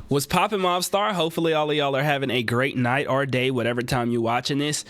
What's poppin', Mob Star? Hopefully all of y'all are having a great night or day, whatever time you're watching this.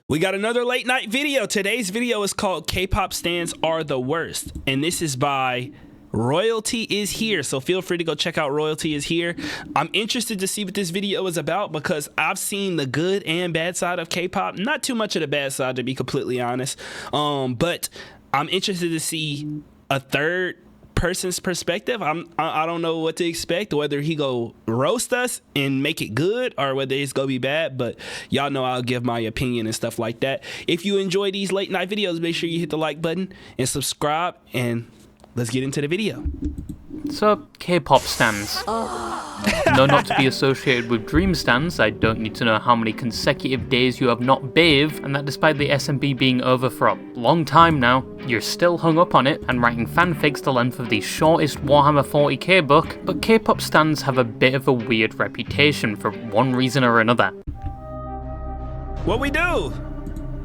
We got another late night video. Today's video is called K-pop stans are the worst, and this is by Royalty Is Here. So feel free to go check out Royalty Is Here. I'm interested to see what this video is about because I've seen the good and bad side of K-pop. Not too much of the bad side, to be completely honest. But I'm interested to see a third person's perspective. I don't know what to expect, whether he go roast us and make it good or whether it's gonna be bad, but y'all know I'll give my opinion and stuff like that. If you enjoy these late night videos, make sure you hit the like button and subscribe, and let's get into the video. So, K-pop stans. No, not to be associated with dream stans, I don't need to know how many consecutive days you have not bathed, and that despite the SMB being over for a long time now, you're still hung up on it and writing fanfics the length of the shortest Warhammer 40k book. But K-pop stans have a bit of a weird reputation for one reason or another. What we do?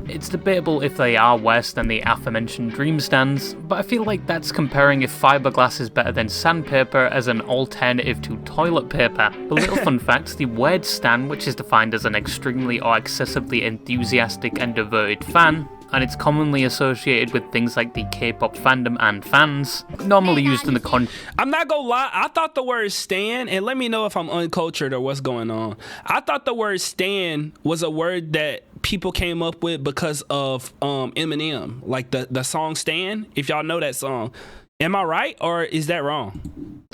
It's debatable if they are worse than the aforementioned dream stans, but I feel like that's comparing if fiberglass is better than sandpaper as an alternative to toilet paper. A little fun fact, the word stan, which is defined as an extremely or excessively enthusiastic and devoted fan, and it's commonly associated with things like the K-pop fandom and fans, normally used in the I'm not gonna lie, I thought the word stan, and let me know if I'm uncultured or what's going on. I thought the word stan was a word that people came up with because of Eminem, like the song Stan, if y'all know that song. Am I right, or is that wrong?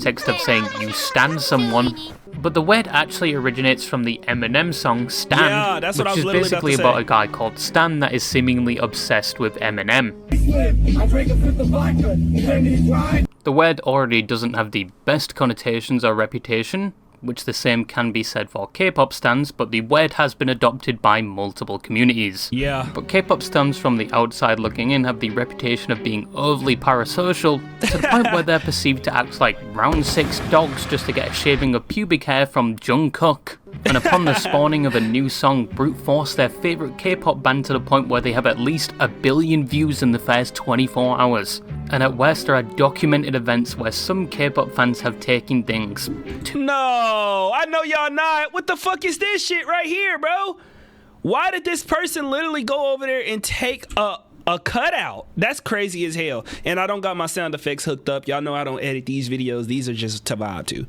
Text of saying you stan someone, but the word actually originates from the Eminem song Stan, yeah, that's what I was which is basically about a guy called Stan that is seemingly obsessed with Eminem. The word already doesn't have the best connotations or reputation, which the same can be said for K-pop stans, but the word has been adopted by multiple communities. Yeah. But K-pop stans from the outside looking in have the reputation of being overly parasocial, to the point where they're perceived to act like round 6 dogs just to get a shaving of pubic hair from Jungkook. And upon the spawning of a new song, brute force their favourite K-pop band to the point where they have at least 1 billion views in the first 24 hours. And at worst, there are documented events where some K-pop fans have taken things to— No, I know y'all not. What the fuck is this shit right here, bro? Why did this person literally go over there and take a cutout? That's crazy as hell. And I don't got my sound effects hooked up. Y'all know I don't edit these videos. These are just to vibe to.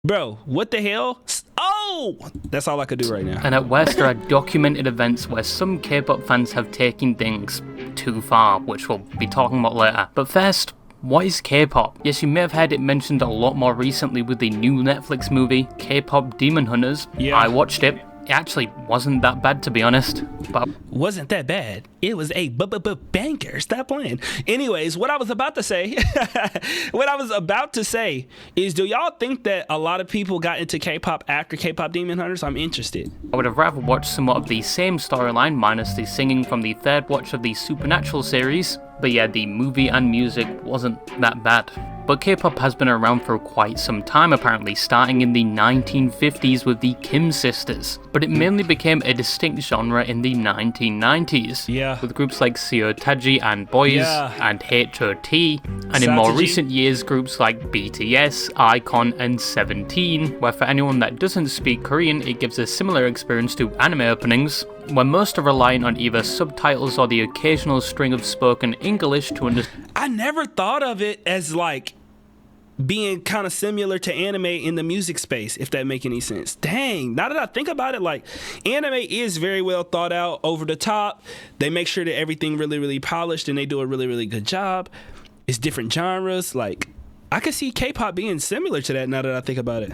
Bro, what the hell? Oh! That's all I could do right now. And at worst, there are documented events where some K-pop fans have taken things too far, which we'll be talking about later. But first, what is K-pop? Yes, you may have heard it mentioned a lot more recently with the new Netflix movie, K-pop Demon Hunters. Yeah. I watched it. It actually wasn't that bad, to be honest. But wasn't that bad. It was a banker. Stop playing. Anyways, what I was about to say, is, do y'all think that a lot of people got into K-pop after K-pop Demon Hunters? I'm interested. I would have rather watched somewhat of the same storyline minus the singing from the third watch of the Supernatural series. But yeah, the movie and music wasn't that bad. But K-pop has been around for quite some time apparently, starting in the 1950s with the Kim sisters. But it mainly became a distinct genre in the 1990s. Yeah. With groups like Seotaji and Boys and H.O.T. And in more recent years, groups like BTS, iKON and 17, where for anyone that doesn't speak Korean, it gives a similar experience to anime openings, where most are relying on either subtitles or the occasional string of spoken English to understand. I never thought of it as like being kind of similar to anime in the music space, if that make any sense. Dang, now that I think about it, like, anime is very well thought out, over the top. They make sure that everything really, really polished, and they do a really, really good job. It's different genres, like, I could see K-pop being similar to that now that I think about it.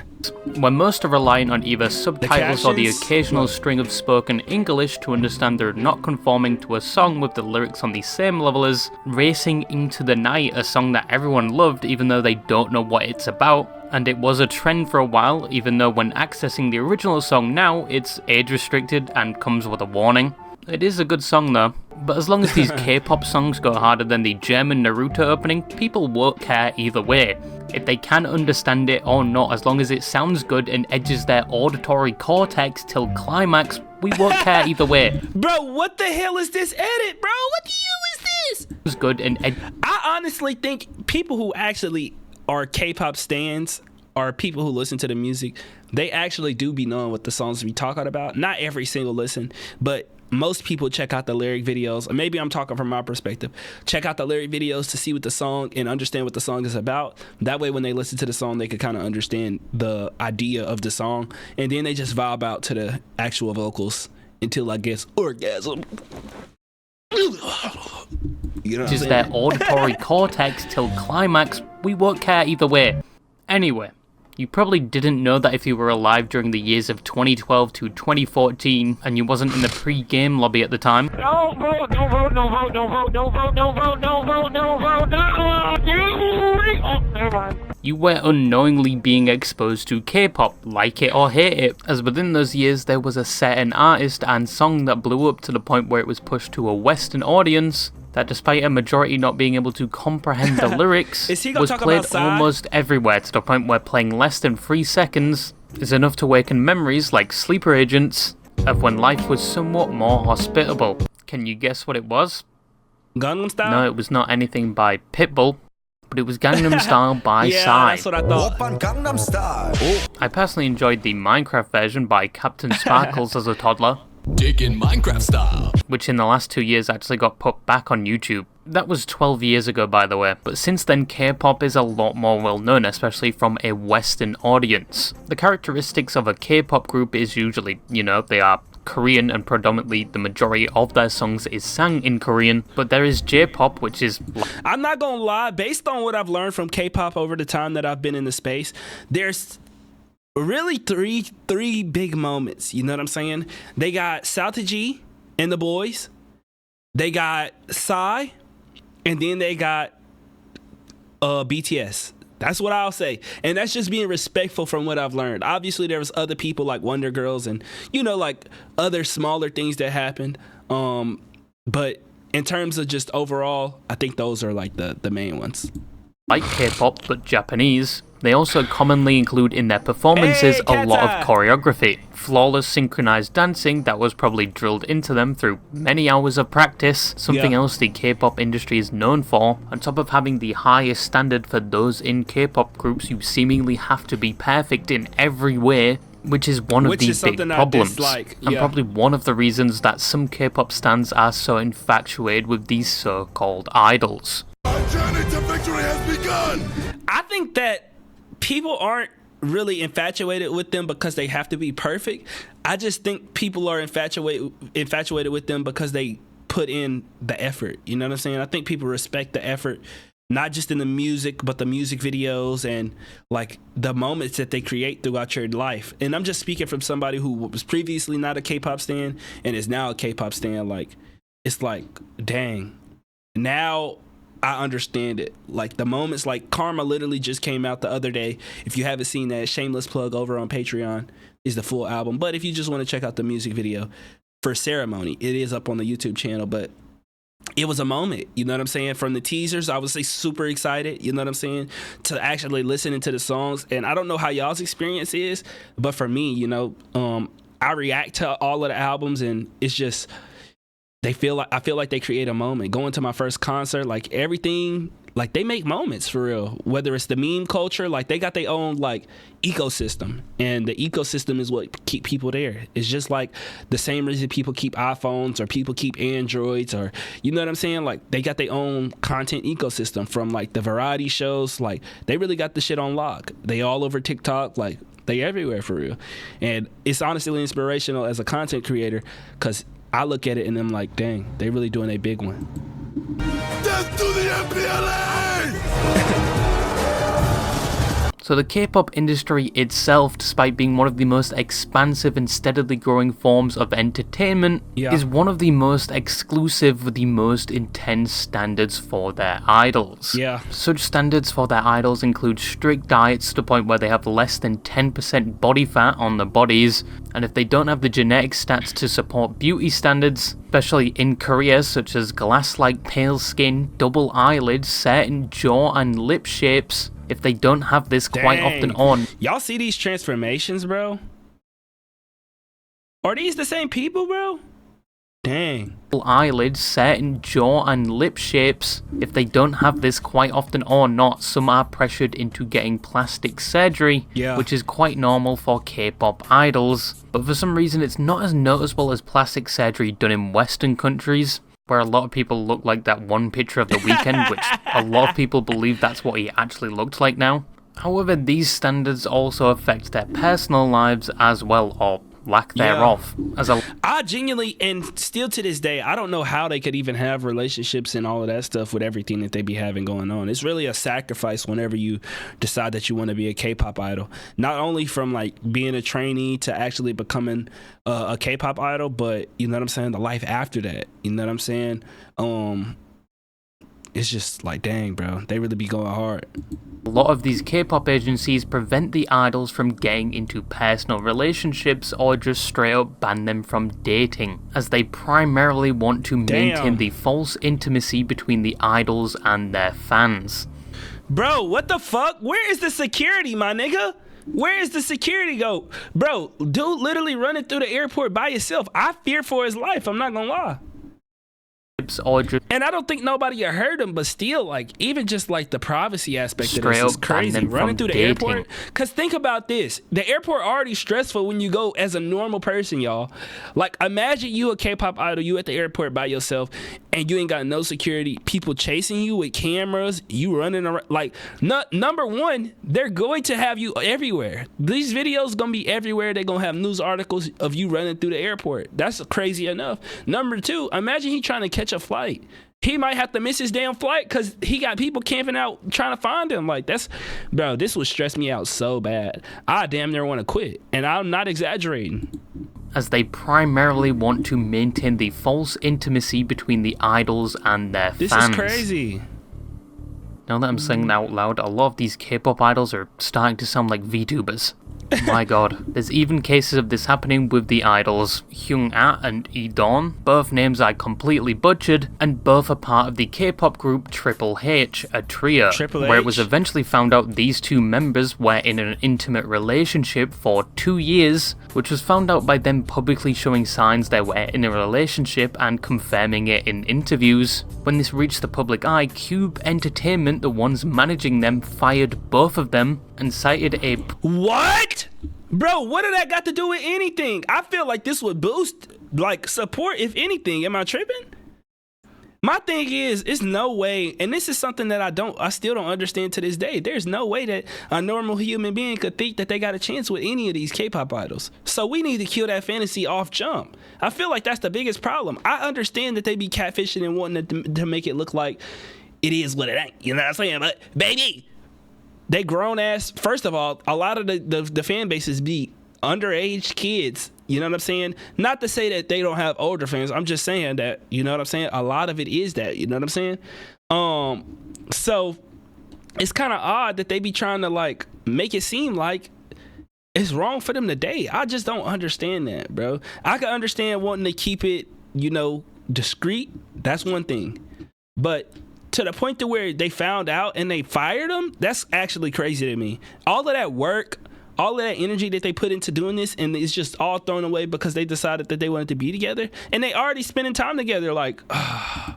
When most are relying on either subtitles or the occasional string of spoken English to understand they're not conforming to a song with the lyrics on the same level as Racing Into the Night, a song that everyone loved even though they don't know what it's about. And it was a trend for a while, even though when accessing the original song now, it's age restricted and comes with a warning. It is a good song though, but as long as these K-pop songs go harder than the German Naruto opening, people won't care either way. If they can understand it or not, as long as it sounds good and edges their auditory cortex till climax, we won't care either way. Bro, what the hell is this edit, bro? What the hell is this? It's good and I honestly think people who actually are K-pop stans or people who listen to the music, they actually do be knowing what the songs we talking about. Not every single listen, but most people check out the lyric videos. Maybe I'm talking from my perspective. Check out the lyric videos to see what the song and understand what the song is about. That way, when they listen to the song, they could kind of understand the idea of the song, and then they just vibe out to the actual vocals until, I guess, orgasm. You know, just their auditory cortex till climax. We won't care either way. Anyway, you probably didn't know that if you were alive during the years of 2012 to 2014 and you wasn't in the pre-game lobby at the time. No vote, no vote, no vote, no vote, no vote, no vote, no vote, no vote, no vote. Oh, never mind. You were unknowingly being exposed to K-pop, like it or hate it, as within those years there was a certain artist and song that blew up to the point where it was pushed to a Western audience that, despite a majority not being able to comprehend the lyrics, was played almost everywhere, to the point where playing less than 3 seconds is enough to awaken memories like sleeper agents of when life was somewhat more hospitable. Can you guess what it was? Gangnam Style? No, it was not anything by Pitbull, but it was Gangnam Style by yeah, Psy. That's what I thought. Gangnam Style. I personally enjoyed the Minecraft version by Captain Sparkles as a toddler, Digging Minecraft Style. which in the last 2 years actually got put back on YouTube. That was 12 years ago, by the way, but since then K-pop is a lot more well known, especially from a Western audience. The characteristics of a K-pop group is usually, they are Korean, and predominantly the majority of their songs is sang in Korean, but there is J-pop, which is... I'm not gonna lie, based on what I've learned from K-pop over the time that I've been in the space, there's really three big moments, you know what I'm saying? They got South G and the boys, they got Psy, and then they got BTS. That's what I'll say. And that's just being respectful from what I've learned. Obviously, there was other people like Wonder Girls and, like other smaller things that happened. But in terms of just overall, I think those are like the main ones. Like K-pop, but Japanese, they also commonly include in their performances a lot of choreography. Flawless synchronized dancing that was probably drilled into them through many hours of practice, something else the K-pop industry is known for. On top of having the highest standard for those in K-pop groups, you seemingly have to be perfect in every way, which is one of the big problems, and probably one of the reasons that some K-pop stans are so infatuated with these so-called idols. Our journey to victory has begun! I think that people aren't really infatuated with them because they have to be perfect. I just think people are infatuated with them because they put in the effort. You know what I'm saying? I think people respect the effort, not just in the music, but the music videos and like the moments that they create throughout your life. And I'm just speaking from somebody who was previously not a K-pop stan and is now a K-pop stan. Like, it's like, dang, now I understand it. Like the moments, like Karma literally just came out the other day. If you haven't seen that, shameless plug over on Patreon is the full album. But if you just want to check out the music video for Ceremony, it is up on the YouTube channel. But it was a moment, you know what I'm saying? From the teasers, I was super excited, you know what I'm saying, to actually listening to the songs. And I don't know how y'all's experience is, but for me, I react to all of the albums, and it's just, I feel like they create a moment. Going to my first concert, like everything, like they make moments for real. Whether it's the meme culture, like they got their own like ecosystem, and the ecosystem is what keep people there. It's just like the same reason people keep iPhones or people keep Androids, or you know what I'm saying? Like they got their own content ecosystem, from like the variety shows. Like they really got the shit on lock. They all over TikTok, like they everywhere for real. And it's honestly inspirational as a content creator, because I look at it and I'm like, dang, they really doing a big one. Death to the MPLA! So the K-pop industry itself, despite being one of the most expansive and steadily growing forms of entertainment, is one of the most exclusive with the most intense standards for their idols. Such standards for their idols include strict diets to the point where they have less than 10% body fat on their bodies, and if they don't have the genetic stats to support beauty standards, especially in Korea, such as glass-like pale skin, double eyelids, certain jaw and lip shapes, if they don't have this quite often on. Y'all see these transformations, bro? Are these the same people, bro? Dang. Eyelids, certain jaw and lip shapes. If they don't have this quite often or not, some are pressured into getting plastic surgery, which is quite normal for K-pop idols. But for some reason it's not as noticeable as plastic surgery done in Western countries, where a lot of people look like that one picture of The Weeknd, which a lot of people believe that's what he actually looked like now. However, these standards also affect their personal lives as well, or lack thereof. I genuinely, and still to this day, I don't know how they could even have relationships and all of that stuff with everything that they be having going on. It's really a sacrifice whenever you decide that you want to be a K-pop idol. Not only from like being a trainee to actually becoming a K-pop idol, but you know what I'm saying, the life after that. You know what I'm saying? It's just like, dang, bro, they really be going hard. A lot of these K-pop agencies prevent the idols from getting into personal relationships or just straight up ban them from dating, as they primarily want to maintain the false intimacy between the idols and their fans. Bro, what the fuck? Where is the security, my nigga? Where is the security go? Bro, dude literally running through the airport by himself. I fear for his life, I'm not gonna lie. And I don't think nobody heard him, but still, like, even just like the privacy aspect of this is crazy. Running through the airport, because think about this, the airport already stressful when you go as a normal person, y'all. Like, imagine you a K-pop idol, you at the airport by yourself, and you ain't got no security, people chasing you with cameras, you running around. Like, number one, they're going to have you everywhere. These videos gonna be everywhere. They're gonna have news articles of you running through the airport. That's crazy enough. Number two, imagine he trying to catch a flight. He might have to miss his damn flight because he got people camping out trying to find him. Like, that's, bro, this would stress me out so bad. I damn near want to quit, and I'm not exaggerating. As they primarily want to maintain the false intimacy between the idols and their fans. This is crazy. Now that I'm saying that out loud, a lot of these K-pop idols are starting to sound like VTubers. My god. There's even cases of this happening with the idols Hyung-ah and Lee-dawn. Both names I completely butchered, and both are part of the K-pop group Triple H, a trio, where it was eventually found out these two members were in an intimate relationship for 2 years, which was found out by them publicly showing signs they were in a relationship and confirming it in interviews. When this reached the public eye, Cube Entertainment, the ones managing them, fired both of them and cited a... What? Bro, what did that got to do with anything? I feel like this would boost, like, support, if anything. Am I tripping? My thing is, it's no way, and this is something that I still don't understand to this day. There's no way that a normal human being could think that they got a chance with any of these K-pop idols. So we need to kill that fantasy off jump. I feel like that's the biggest problem. I understand that they be catfishing and wanting to make it look like it is what it ain't. You know what I'm saying? But, baby, they grown ass. First of all, a lot of the fan bases be underage kids. You know what I'm saying? Not to say that they don't have older fans. I'm just saying that, you know what I'm saying? A lot of it is that, you know what I'm saying? So it's kind of odd that they be trying to like make it seem like it's wrong for them to date. I just don't understand that, bro. I can understand wanting to keep it, you know, discreet. That's one thing. But to the point to where they found out and they fired them, that's actually crazy to me. All of that work, all of that energy that they put into doing this, and it's just all thrown away because they decided that they wanted to be together, and they already spending time together. Like, I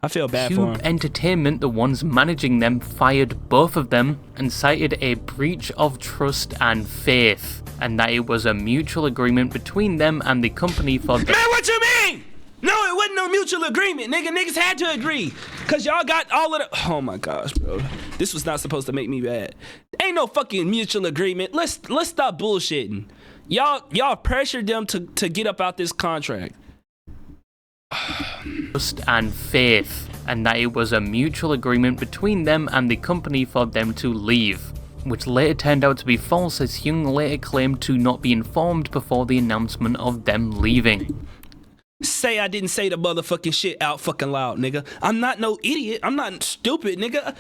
feel bad for them. Cube Entertainment, the ones managing them, fired both of them and cited a breach of trust and faith, and that it was a mutual agreement between them and the company for the... Man, what you mean? No, it wasn't no mutual agreement, nigga. Niggas had to agree. Cause y'all got all of the... Oh my gosh, bro. This was not supposed to make me bad. Ain't no fucking mutual agreement. Let's stop bullshitting. Y'all pressured them to get up out this contract. Trust and faith, and that it was a mutual agreement between them and the company for them to leave, which later turned out to be false, as Hyung later claimed to not be informed before the announcement of them leaving. Say I didn't say the motherfucking shit out fucking loud, nigga. I'm not no idiot. I'm not stupid, nigga.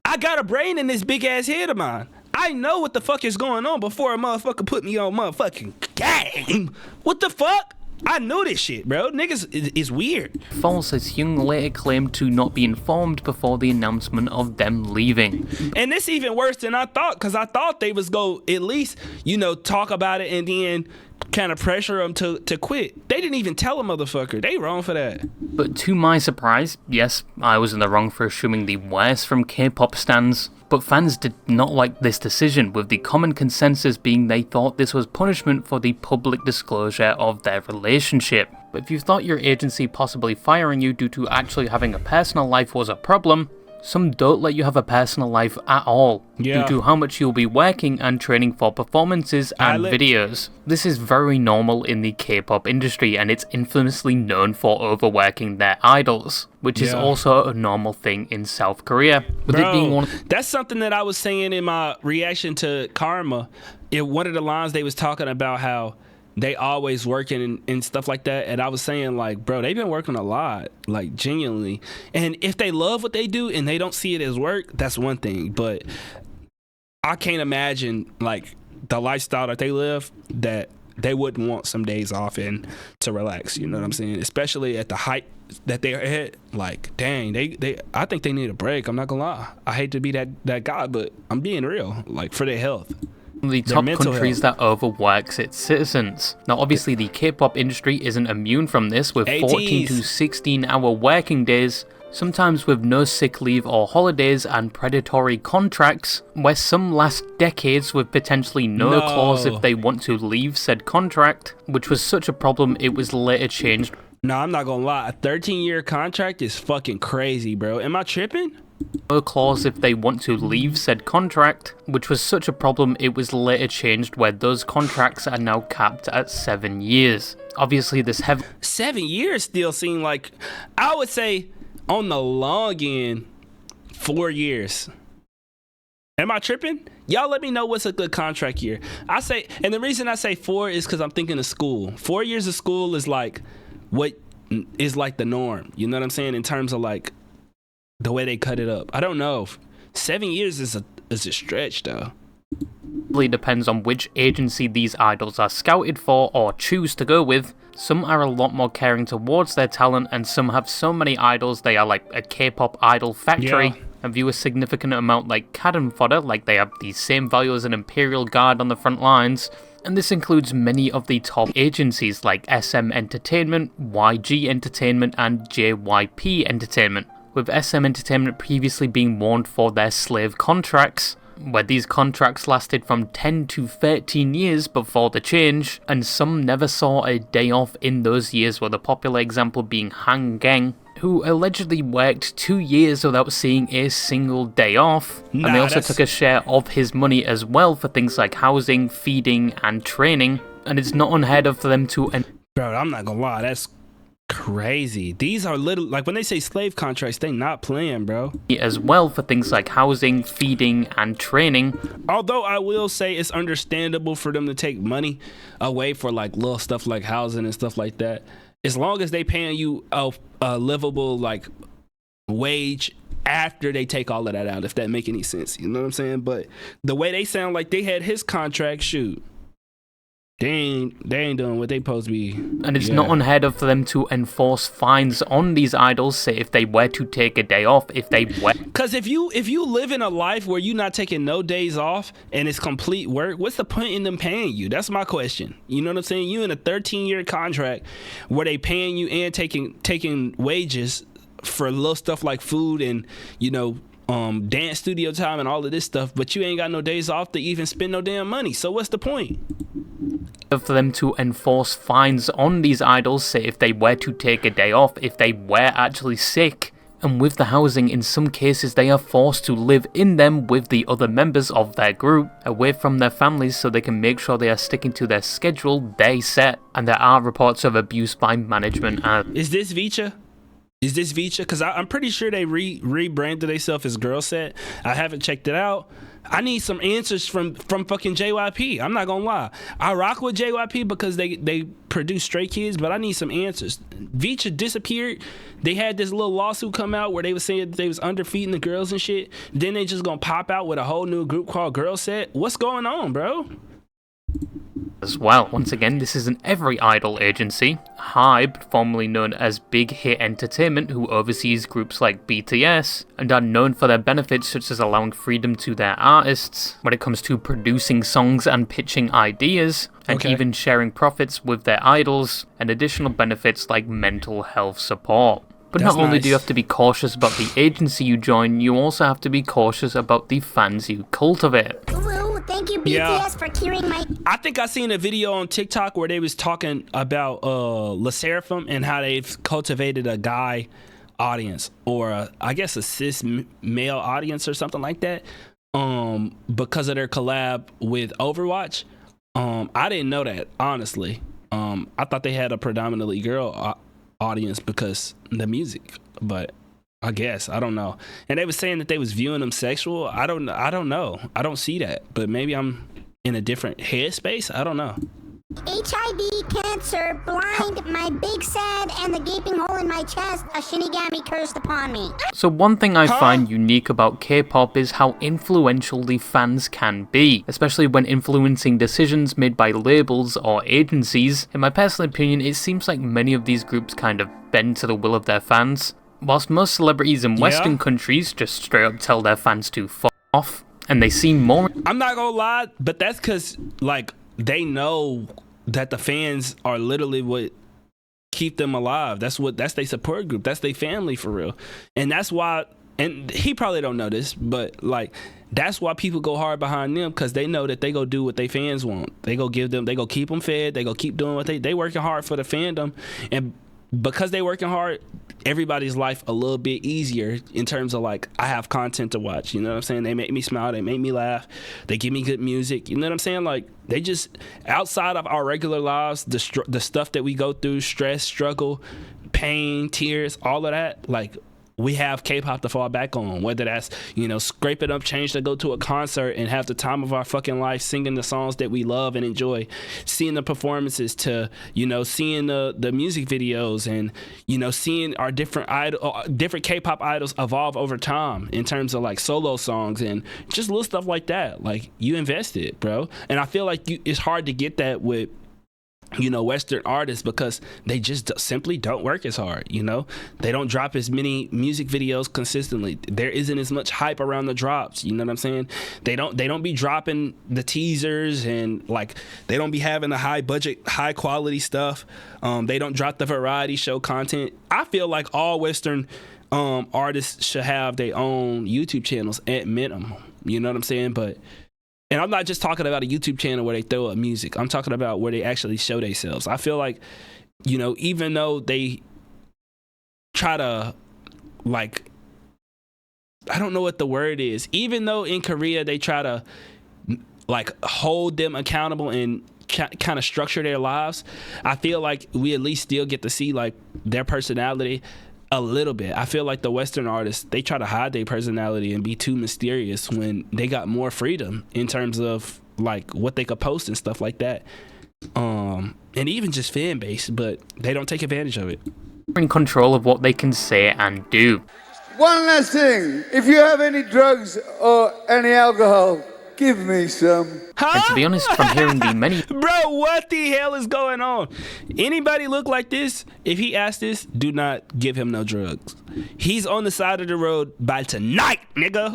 I got a brain in this big ass head of mine. I know what the fuck is going on before a motherfucker put me on motherfucking game. What the fuck? I knew this shit, bro. Niggas is weird. False, as Hyung later claimed to not be informed before the announcement of them leaving. And this even worse than I thought, because I thought they was go at least, you know, talk about it and then kind of pressure them to quit. They didn't even tell a motherfucker. They wrong for that. But to my surprise, yes, I was in the wrong for assuming the worst from K-pop stans, but fans did not like this decision, with the common consensus being they thought this was punishment for the public disclosure of their relationship. But if you thought your agency possibly firing you due to actually having a personal life was a problem, some don't let you have a personal life at all, due to how much you'll be working and training for performances and videos. This is very normal in the K-pop industry, and it's infamously known for overworking their idols, which is also a normal thing in South Korea. With it being that's something that I was saying in my reaction to Karma. In one of the lines, they was talking about how they always working and stuff like that, and I was saying, like, bro, they've been working a lot, like, genuinely. And if they love what they do and they don't see it as work, that's one thing. But I can't imagine, like, the lifestyle that they live, that they wouldn't want some days off and to relax. You know what I'm saying? Especially at the height that they're at. Like, dang, I think they need a break. I'm not gonna lie. I hate to be that guy, but I'm being real. Like, for their health. The top countries that overworks its citizens. Now obviously the K-pop industry isn't immune from this, with 14 to 16 hour working days, sometimes with no sick leave or holidays, and predatory contracts, where some last decades with potentially no clause if they want to leave said contract, which was such a problem it was later changed. No, I'm not gonna lie, a 13-year contract is fucking crazy, bro. Am I tripping? No clause if they want to leave said contract, which was such a problem it was later changed, where those contracts are now capped at 7 years. Obviously this 7 years still seem like, I would say on the long end, 4 years. Am I tripping? Y'all let me know what's a good contract year. I say, and the reason I say 4 is because I'm thinking of school. 4 years of school is like what is like the norm, you know what I'm saying, in terms of like the way they cut it up. I don't know. 7 years is a stretch though. Really depends on which agency these idols are scouted for or choose to go with. Some are a lot more caring towards their talent, and some have so many idols they are like a K-pop idol factory, and view a significant amount like cannon fodder, like they have the same value as an Imperial Guard on the front lines. And this includes many of the top agencies like SM Entertainment, YG Entertainment, and JYP Entertainment, with SM Entertainment previously being warned for their slave contracts, where these contracts lasted from 10 to 13 years before the change, and some never saw a day off in those years, with a popular example being Han Gang, who allegedly worked 2 years without seeing a single day off, and they also took a share of his money as well for things like housing, feeding, and training, and it's not unheard of for them to... Bro, I'm not gonna lie, that's crazy. These are little, like when they say slave contracts, they not playing, bro. As well for things like housing, feeding, and training. Although I will say it's understandable for them to take money away for like little stuff like housing and stuff like that, as long as they paying you a livable like wage after they take all of that out, if that make any sense, you know what I'm saying? But the way they sound like they had his contract, shoot, They ain't doing what they supposed to be. And it's not unheard of for them to enforce fines on these idols, say if they were to take a day off, if they were. Because if you live in a life where you're not taking no days off and it's complete work, what's the point in them paying you? That's my question. You know what I'm saying? You in a 13-year contract where they paying you and taking wages for little stuff like food and, you know, dance studio time and all of this stuff, but you ain't got no days off to even spend no damn money. So what's the point? For them to enforce fines on these idols, say if they were to take a day off, if they were actually sick. And with the housing, in some cases they are forced to live in them with the other members of their group, away from their families, so they can make sure they are sticking to their schedule they set. And there are reports of abuse by management. Is this Vicha? Is this Vicha? Because I'm pretty sure they rebranded themselves as Girl Set. I haven't checked it out. I need some answers from fucking JYP. I'm not gonna lie. I rock with JYP because they produce Stray Kids, but I need some answers. Vicha disappeared. They had this little lawsuit come out where they was saying that they was underfeeding the girls and shit. Then they just gonna pop out with a whole new group called Girl Set. What's going on, bro? as well. Once again, this isn't every idol agency. Hybe, formerly known as Big Hit Entertainment, who oversees groups like BTS, and are known for their benefits such as allowing freedom to their artists when it comes to producing songs and pitching ideas, and even sharing profits with their idols, and additional benefits like mental health support. But not only do you have to be cautious about the agency you join, you also have to be cautious about the fans you cultivate. Ooh, thank you BTS for curing my... I think I seen a video on TikTok where they was talking about Le Sserafim and how they've cultivated a guy audience, or I guess a cis male audience or something like that, because of their collab with Overwatch. I didn't know that, honestly. I thought they had a predominantly girl audience because the music, but I guess I don't know. And they were saying that they was viewing them sexual. I don't know. I don't see that, but maybe I'm in a different headspace. I don't know. HIV, cancer, blind, my big sad, and the gaping hole in my chest, a Shinigami cursed upon me. So one thing I find unique about K-pop is how influential the fans can be, especially when influencing decisions made by labels or agencies. In my personal opinion, it seems like many of these groups kind of bend to the will of their fans, whilst most celebrities in Western countries just straight up tell their fans to f*** off, and they seem more... I'm not gonna lie, but that's because, like, they know that the fans are literally what keep them alive. That's their support group. That's their family for real. And that's why, and he probably don't know this, but like, that's why people go hard behind them, because they know that they go do what they fans want. They go keep them fed. They go keep doing what they working hard for the fandom. And because they working hard, everybody's life a little bit easier in terms of, like, I have content to watch, you know what I'm saying? They make me smile, they make me laugh, they give me good music, you know what I'm saying? Like, they just, outside of our regular lives, the stuff that we go through, stress, struggle, pain, tears, all of that, like, we have K-pop to fall back on, whether that's, you know, scrape it up change to go to a concert and have the time of our fucking life singing the songs that we love and enjoy, seeing the performances, to, you know, seeing the music videos, and, you know, seeing our different K-pop idols evolve over time in terms of, like, solo songs and just little stuff like that. Like, you invested, bro. And I feel like it's hard to get that with, you know, Western artists, because they just simply don't work as hard. You know, they don't drop as many music videos consistently. There isn't as much hype around the drops. You know what I'm saying? They don't be dropping the teasers, and, like, they don't be having the high budget, high quality stuff. They don't drop the variety show content. I feel like all Western artists should have their own YouTube channels at minimum. You know what I'm saying? And I'm not just talking about a YouTube channel where they throw up music. I'm talking about where they actually show themselves. I feel like, you know, even though they try to, like, I don't know what the word is. Even though in Korea they try to, like, hold them accountable and kind of structure their lives, I feel like we at least still get to see, like, their personality a little bit. I feel like the Western artists, they try to hide their personality and be too mysterious when they got more freedom in terms of, like, what they could post and stuff like that. And even just fan base, but they don't take advantage of it. In control of what they can say and do. One last thing, if you have any drugs or any alcohol, give me some. And to be honest, from hearing the many... Bro, what the hell is going on? Anybody look like this? If he asks this, do not give him no drugs. He's on the side of the road by tonight, nigga.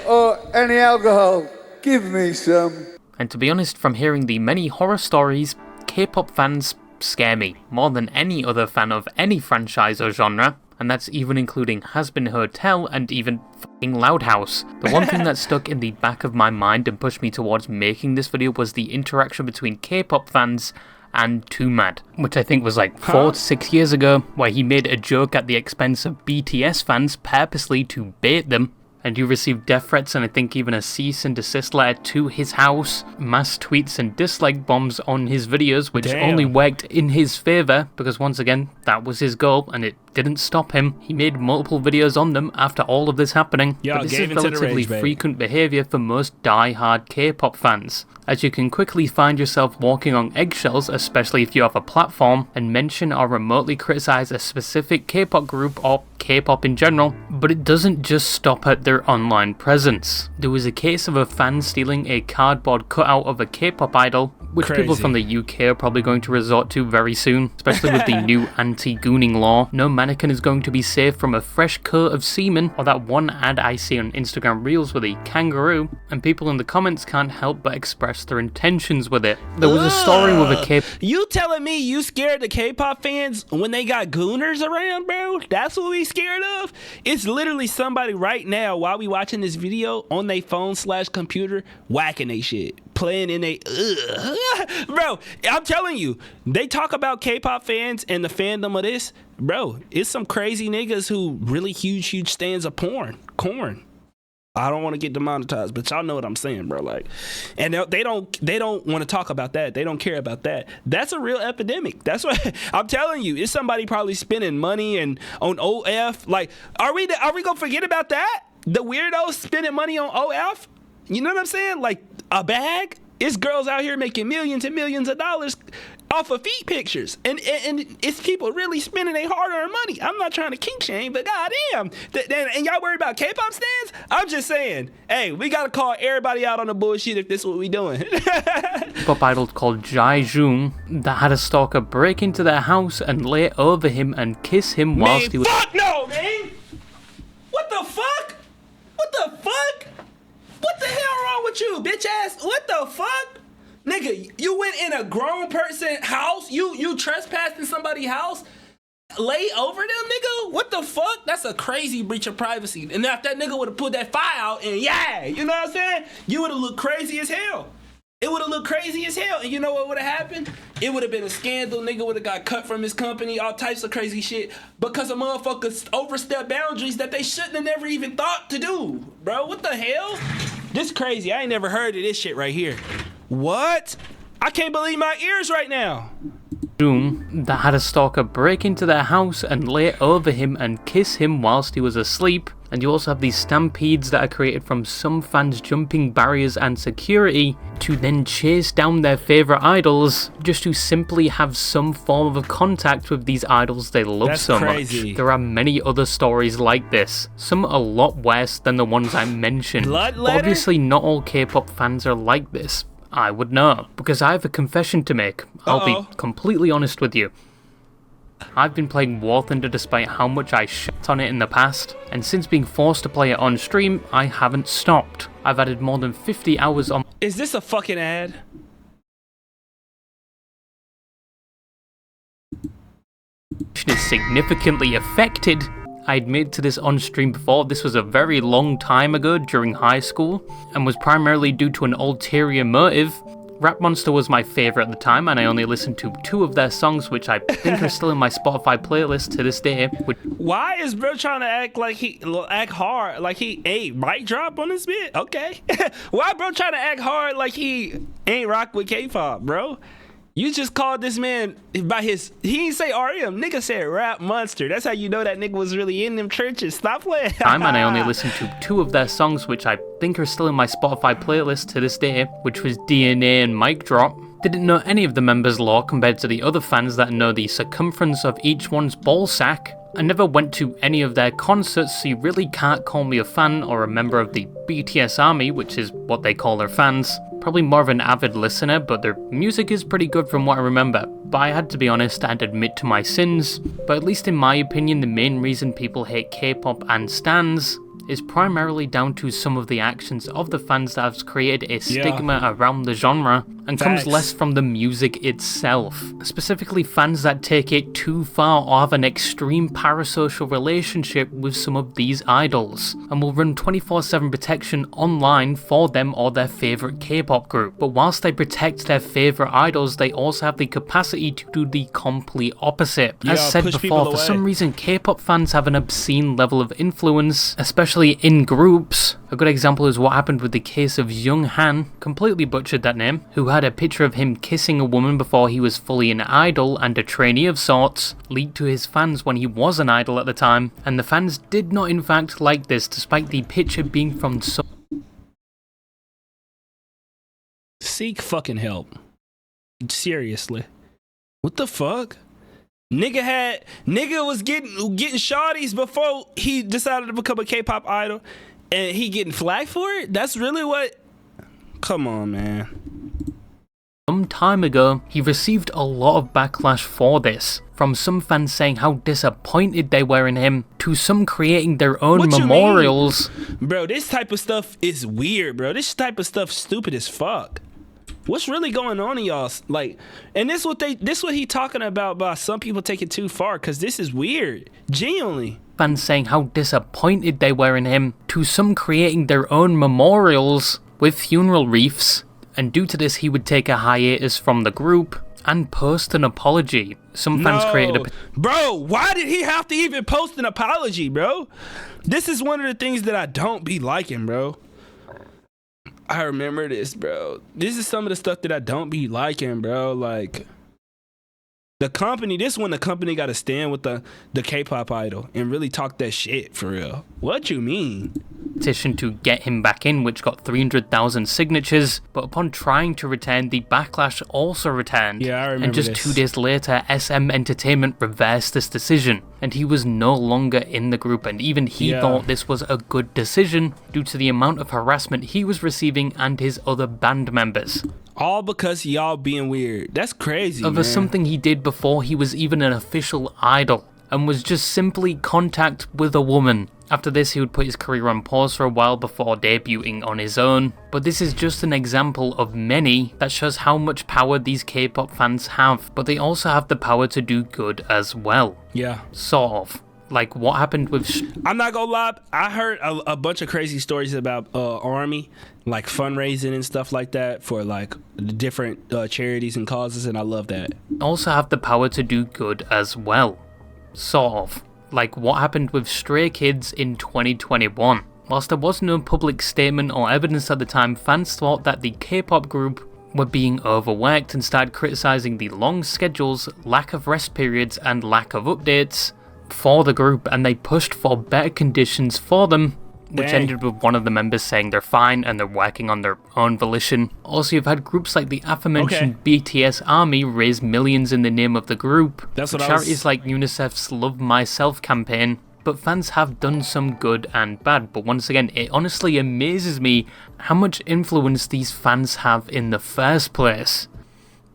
Or any alcohol, give me some. And to be honest, from hearing the many horror stories, K-pop fans scare me more than any other fan of any franchise or genre. And that's even including Hazbin Hotel and even fucking Loud House. The one thing that stuck in the back of my mind and pushed me towards making this video was the interaction between K-pop fans and Too Mad, which I think was like 4 to 6 years ago, where he made a joke at the expense of BTS fans purposely to bait them. And he received death threats and I think even a cease and desist letter to his house, mass tweets and dislike bombs on his videos, which only worked in his favour, because once again, that was his goal and it didn't stop him. He made multiple videos on them after all of this happening, but this is relatively frequent behaviour for most die-hard K-pop fans, as you can quickly find yourself walking on eggshells, especially if you have a platform, and mention or remotely criticise a specific K-pop group or K-pop in general, but it doesn't just stop at their online presence. There was a case of a fan stealing a cardboard cutout of a K-pop idol, which people from the UK are probably going to resort to very soon, especially with the new anti-gooning law. No mannequin is going to be safe from a fresh coat of semen, or that one ad I see on Instagram Reels with a kangaroo, and people in the comments can't help but express their intentions with it. There was a story with a You telling me you scared the K-pop fans when they got gooners around, bro? That's what we scared of? It's literally somebody right now, while we watching this video, on their phone/computer, whacking they shit. Playing in a bro, I'm telling you, they talk about K-pop fans and the fandom of this, bro. It's some crazy niggas who really huge stands of corn. I don't want to get demonetized, but y'all know what I'm saying, bro. Like, and they don't want to talk about that. They don't care about that. That's a real epidemic. That's what I'm telling you. It's somebody probably spending money and on OF. Like, are we gonna forget about that? The weirdos spending money on OF. You know what I'm saying? Like a bag. It's girls out here making millions and millions of dollars off of feet pictures, and it's people really spending their hard-earned money. I'm not trying to kink shame, but goddamn, and y'all worried about K-pop stands? I'm just saying, hey, we gotta call everybody out on the bullshit if this is what we doing. K-pop idol called Jae Jung that had a stalker break into their house and lay over him and kiss him whilst he was. Fuck no, man! What the fuck? What the fuck? What the hell wrong with you, bitch ass? What the fuck? Nigga, you went in a grown person house? You trespassed in somebody's house? Lay over them, nigga? What the fuck? That's a crazy breach of privacy. And if that nigga would have put that file out and you know what I'm saying? You would have looked crazy as hell. It would have looked crazy as hell. And you know what would have happened? It would have been a scandal. Nigga would have got cut from his company, all types of crazy shit. Because a motherfucker overstepped boundaries that they shouldn't have never even thought to do. Bro, what the hell? This crazy. I ain't never heard of this shit right here. What? I can't believe my ears right now. That had a stalker break into their house and lay over him and kiss him whilst he was asleep. And you also have these stampedes that are created from some fans jumping barriers and security to then chase down their favourite idols just to simply have some form of contact with these idols they love. That's so crazy. Much. There are many other stories like this, some a lot worse than the ones I mentioned. But obviously not all K-pop fans are like this. I would know, because I have a confession to make. I'll be completely honest with you. I've been playing War Thunder despite how much I shit on it in the past, and since being forced to play it on stream, I haven't stopped. I've added more than 50 hours on. Is this a fucking ad? Is significantly affected. I admitted to this on stream before. This was a very long time ago during high school, and was primarily due to an ulterior motive. Rap Monster was my favourite at the time, and I only listened to 2 of their songs, which I think are still in my Spotify playlist to this day. Why is bro trying to act hard like he ain't mic drop on this bit? Okay. Why bro trying to act hard like he ain't rock with K-pop, bro? You just called this man by his, he didn't say RM, nigga said Rap Monster. That's how you know that nigga was really in them churches. Stop playing. And I only listened to 2 of their songs, which I think are still in my Spotify playlist to this day, which was DNA and Mic Drop. Didn't know any of the members' lore compared to the other fans that know the circumference of each one's ball sack. I never went to any of their concerts, so you really can't call me a fan or a member of the BTS army, which is what they call their fans. Probably more of an avid listener, but their music is pretty good from what I remember. But I had to be honest and admit to my sins. But at least in my opinion, the main reason people hate K-pop and stans is primarily down to some of the actions of the fans that have created a stigma around the genre, and comes less from the music itself. Specifically fans that take it too far or have an extreme parasocial relationship with some of these idols, and will run 24/7 protection online for them or their favourite K-pop group. But whilst they protect their favourite idols, they also have the capacity to do the complete opposite. As said before, for some reason K-pop fans have an obscene level of influence, especially in groups. A good example is what happened with the case of Young Han, completely butchered that name, who had a picture of him kissing a woman before he was fully an idol and a trainee of sorts, leaked to his fans when he was an idol at the time, and the fans did not in fact like this, despite the picture being from so. Seek fucking help. Seriously. What the fuck? Nigga was getting shawties before he decided to become a K-pop idol, and he getting flack for it? That's really what? Come on, man. Some time ago, he received a lot of backlash for this, from some fans saying how disappointed they were in him, to some creating their own memorials. Bro, this type of stuff is weird, bro. This type of stuff stupid as fuck. What's really going on in y'all? Like, and this what he talking about some people take it too far, because this is weird. Genuinely. Fans saying how disappointed they were in him, to some creating their own memorials with funeral wreaths. And due to this, he would take a hiatus from the group and post an apology. Some fans created a... Bro, why did he have to even post an apology, bro? This is one of the things that I don't be liking, bro. I remember this, bro. This is some of the stuff that I don't be liking, bro. Like, the company got to stand with the K-pop idol and really talk that shit for real. What you mean? Petition to get him back in, which got 300,000 signatures, but upon trying to return, the backlash also returned. Yeah, I remember And just this. 2 days later, SM Entertainment reversed this decision, and he was no longer in the group, and even he thought this was a good decision due to the amount of harassment he was receiving and his other band members. All because y'all being weird. That's crazy, Over man. something he did before he was even an official idol, and was just simply contact with a woman. After this, he would put his career on pause for a while before debuting on his own. But this is just an example of many that shows how much power these K-pop fans have. But they also have the power to do good as well. Yeah. Sort of. Like what happened with... I'm not gonna lie, I heard a bunch of crazy stories about ARMY, like fundraising and stuff like that for like different charities and causes, and I love that. Also have the power to do good as well. Sort of. Like what happened with Stray Kids in 2021. Whilst there was no public statement or evidence at the time, fans thought that the K-pop group were being overworked and started criticizing the long schedules, lack of rest periods, and lack of updates for the group, and they pushed for better conditions for them, which ended with one of the members saying they're fine and they're working on their own volition. Also, you've had groups like the aforementioned BTS Army raise millions in the name of the group. That's what charities like UNICEF's Love Myself campaign. But fans have done some good and bad. But once again, it honestly amazes me how much influence these fans have in the first place.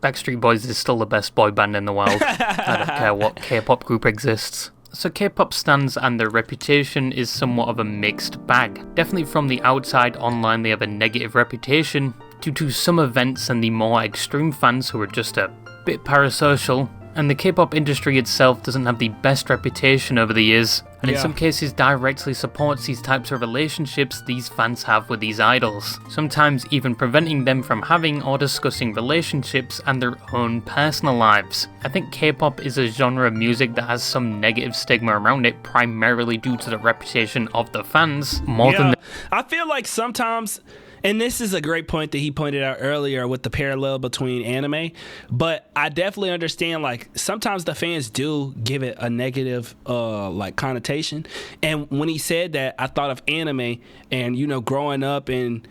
Backstreet Boys is still the best boy band in the world. I don't care what K-pop group exists. So K-pop stans and their reputation is somewhat of a mixed bag. Definitely from the outside online they have a negative reputation due to some events and the more extreme fans who are just a bit parasocial. And the K-pop industry itself doesn't have the best reputation over the years, and in some cases directly supports these types of relationships these fans have with these idols, sometimes even preventing them from having or discussing relationships and their own personal lives. I think K-pop is a genre of music that has some negative stigma around it, primarily due to the reputation of the fans, more than I feel like sometimes... And this is a great point that he pointed out earlier with the parallel between anime, but I definitely understand, like, sometimes the fans do give it a negative like connotation. And when he said that, I thought of anime and, you know, growing up and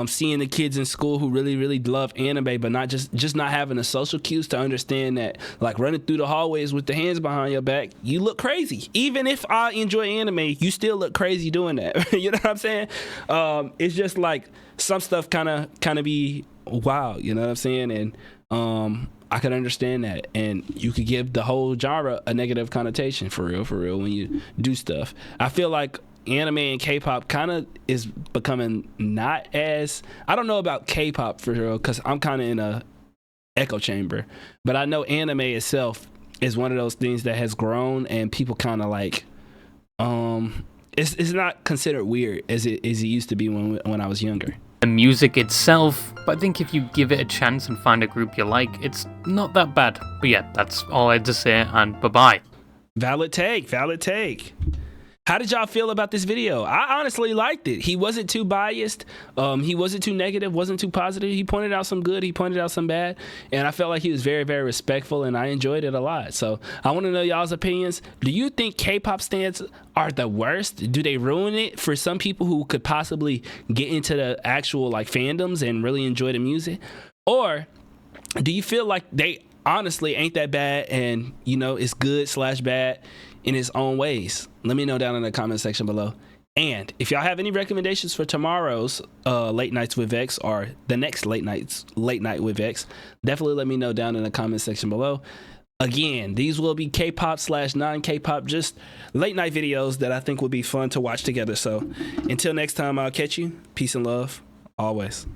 seeing the kids in school who really love anime, but not just not having the social cues to understand that, like, running through the hallways with the hands behind your back, you look crazy. Even if I enjoy anime, you still look crazy doing that. You know what I'm saying? It's just like some stuff kind of be wild. You know what I'm saying? And I can understand that, and you could give the whole genre a negative connotation for real when you do stuff. I feel like anime and K-pop kind of is becoming not as... I don't know about K-pop for real, because I'm kind of in a echo chamber, but I know anime itself is one of those things that has grown, and people kind of like it's not considered weird as it used to be when I was younger. The music itself, but I think if you give it a chance and find a group you like, it's not that bad. But yeah, that's all I had to say, and bye-bye. Valid take. How did y'all feel about this video? I honestly liked it. He wasn't too biased. He wasn't too negative, wasn't too positive. He pointed out some good, he pointed out some bad. And I felt like he was very, very respectful, and I enjoyed it a lot. So I want to know y'all's opinions. Do you think K-pop stans are the worst? Do they ruin it for some people who could possibly get into the actual like fandoms and really enjoy the music? Or do you feel like they honestly ain't that bad and, you know, it's good/bad in its own ways? Let me know down in the comment section below. And if y'all have any recommendations for tomorrow's late nights with Vex or the next late night with Vex, definitely let me know down in the comment section below. Again, these will be K-pop / non-K-pop, just late night videos that I think will be fun to watch together. So until next time, I'll catch you. Peace and love, always.